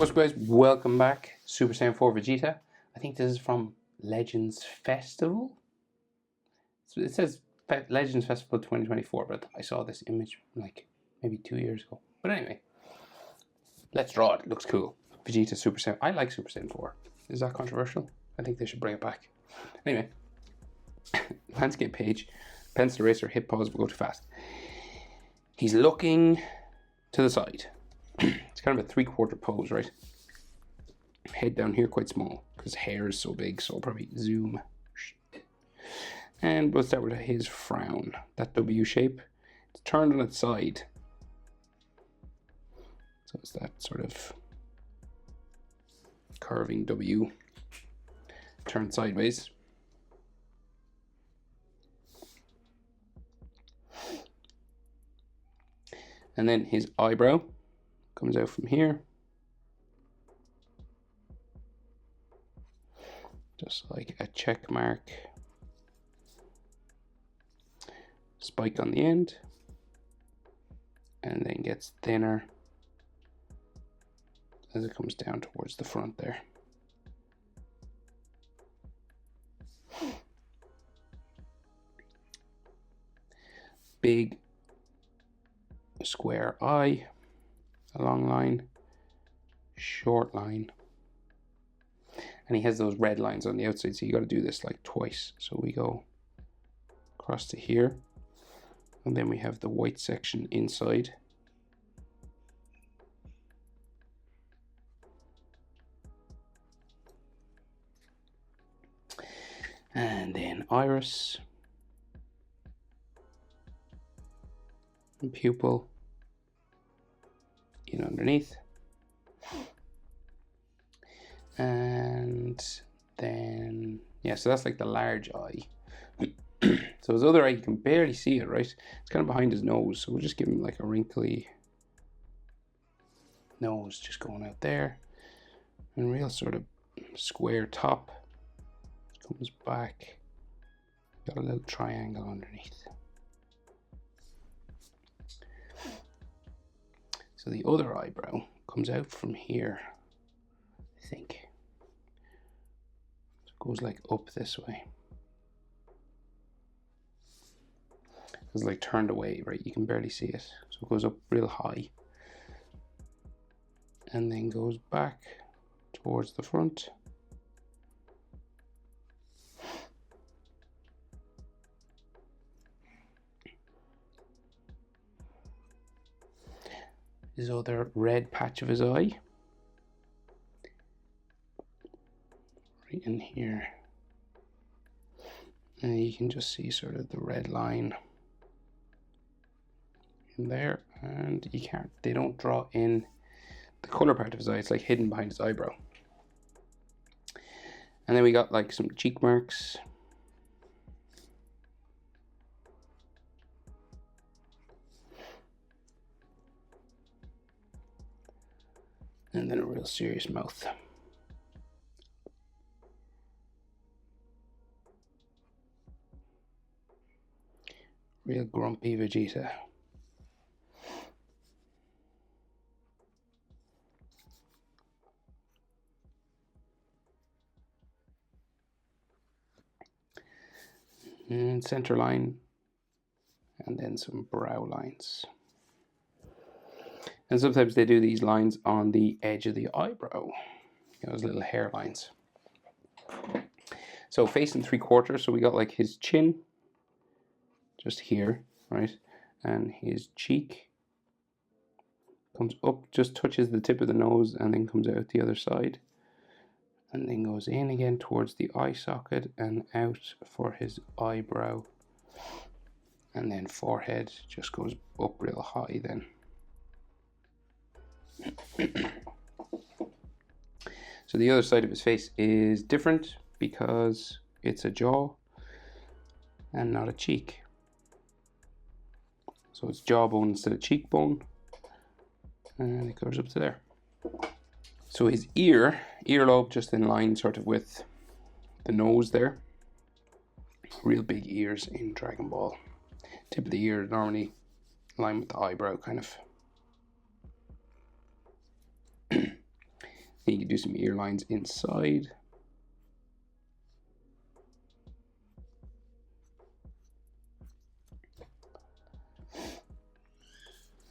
What's up, guys? Welcome back. Super Saiyan 4 Vegeta. I think this is from Legends Festival. So it says Legends Festival 2024, but I saw this image like maybe 2 years ago. But anyway, let's draw it. It looks cool. Vegeta Super Saiyan. I like Super Saiyan 4. Is that controversial? I think they should bring it back. Anyway, landscape page. Pencil eraser, hit pause, we'll go too fast. He's looking to the side. It's kind of a 3/4 pose, right? Head down here quite small because hair is so big, so I'll probably zoom. And we'll start with his frown, that W shape. It's turned on its side. So it's that sort of curving W turned sideways. And then his eyebrow comes out from here. Just like a check mark. Spike on the end. And then gets thinner as it comes down towards the front there. Big square eye, a long line, short line, and he has those red lines on the outside, so you got to do this like twice. So we go across to here, and then we have the white section inside. And then iris and pupil in underneath. And then, yeah, so that's like the large eye. So his other eye, you can barely see it, right? It's kind of behind his nose, so we'll just give him like a wrinkly nose just going out there. And real sort of square top. Comes back. Got a little triangle underneath. So the other eyebrow comes out from here, I think. So it goes like up this way. It's like turned away, right? You can barely see it. So it goes up real high. And then goes back towards the front. His other red patch of his eye. Right in here. And you can just see sort of the red line in there. And you can't, they don't draw in the color part of his eye. It's like hidden behind his eyebrow. And then we got like some cheek marks. And then a real serious mouth. Real grumpy Vegeta. And center line. And then some brow lines. And sometimes they do these lines on the edge of the eyebrow, those little hair lines. So face and 3/4, so we got like his chin, just here, right? And his cheek comes up, just touches the tip of the nose, and then comes out the other side. And then goes in again towards the eye socket and out for his eyebrow. And then forehead just goes up real high then. So the other side of his face is different because it's a jaw and not a cheek. So it's jawbone instead of cheekbone, and it goes up to there. So his earlobe just in line sort of with the nose there. Real big ears in Dragon Ball. Tip of the ear normally in line with the eyebrow kind of. You can do some ear lines inside.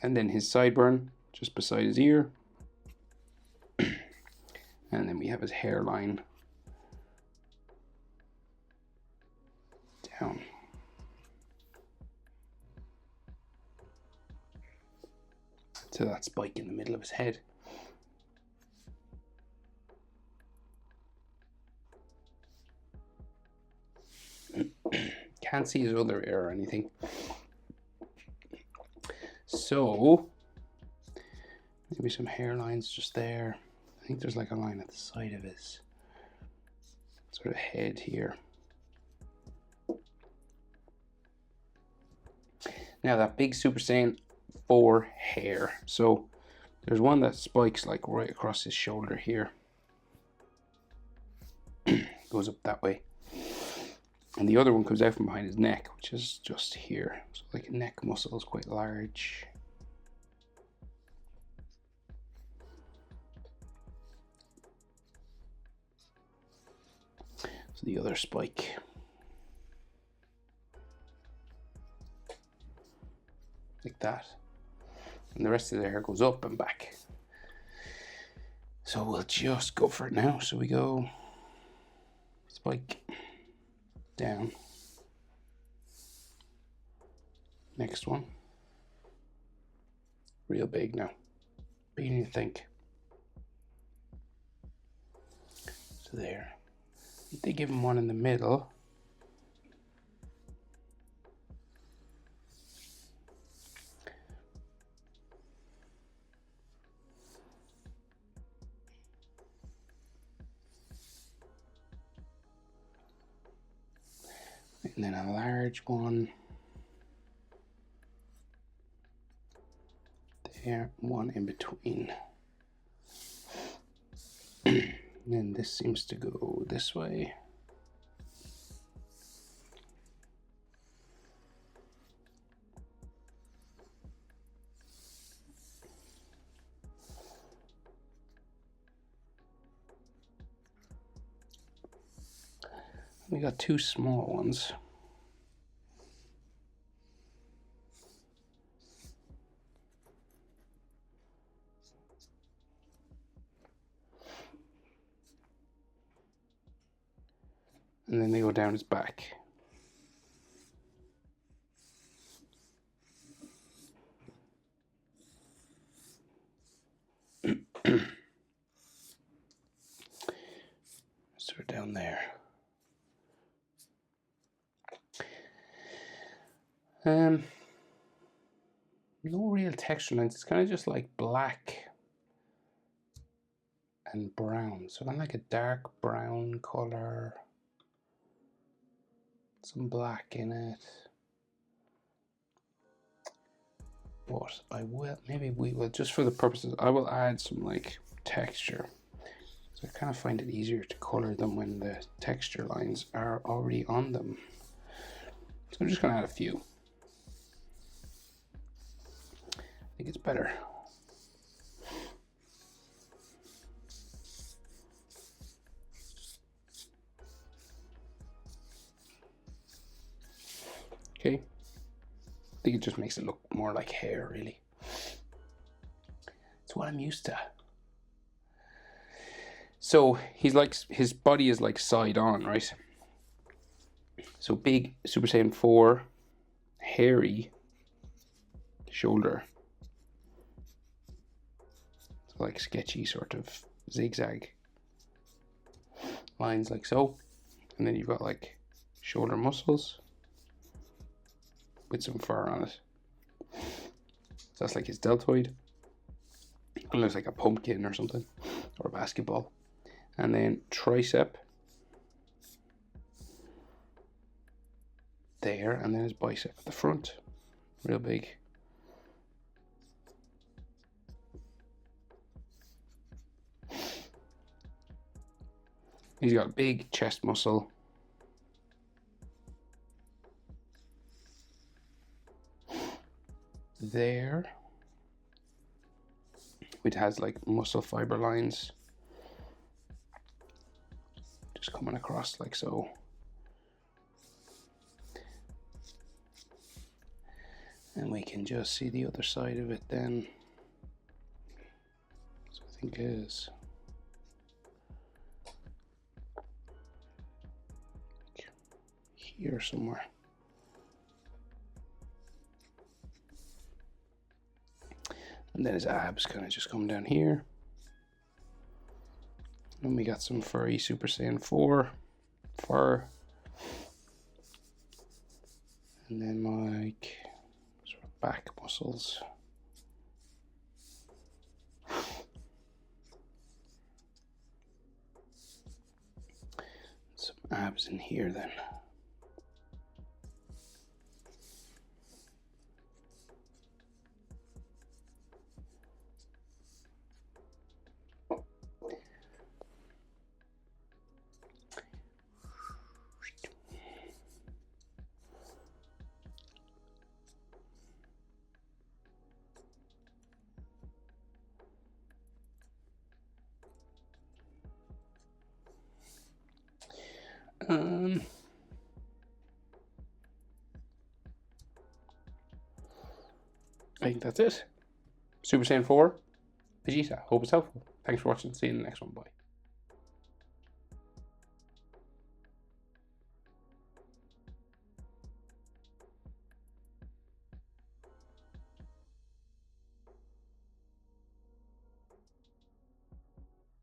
And then his sideburn just beside his ear. And then we have his hairline down. To that spike in the middle of his head. Can't see his other ear or anything. So maybe some hairlines just there. I think there's like a line at the side of his sort of head here. Now that big Super Saiyan 4 hair. So there's one that spikes like right across his shoulder here. Goes up that way. And the other one comes out from behind his neck, which is just here. So like a neck muscle is quite large. So the other spike. Like that. And the rest of the hair goes up and back. So we'll just go for it now. So we go spike down. Next one. Real big now. Bigger than you think. So there. They give him one in the middle. And then a large one there, one in between. And then this seems to go this way. We got two small ones. And then they go down his back. Sort of down there. No real texture lines. It's kind of just like black and brown. So kind of like a dark brown color. Some black in it. But I will, maybe we will, just for the purposes, I will add some like texture. So I kind of find it easier to color them when the texture lines are already on them. So I'm just going to add a few. I think it's better. Okay. I think it just makes it look more like hair, really. It's what I'm used to. So he's like, his body is like side on, right? So big Super Saiyan 4, hairy shoulder. So like sketchy sort of zigzag lines like so. And then you've got like shoulder muscles with some fur on it. So that's like his deltoid. It looks like a pumpkin or something, or a basketball. And then tricep there, and then his bicep at the front, real big. He's got a big chest muscle. There. It has like muscle fiber lines just coming across like so. And we can just see the other side of it then. So I think it is here somewhere. And then his abs kind of just come down here. And we got some furry Super Saiyan 4 fur. And then like sort of back muscles. Some abs in here then. I think that's it. Super Saiyan 4, Vegeta. Hope it's helpful. Thanks for watching. See you in the next one. Bye.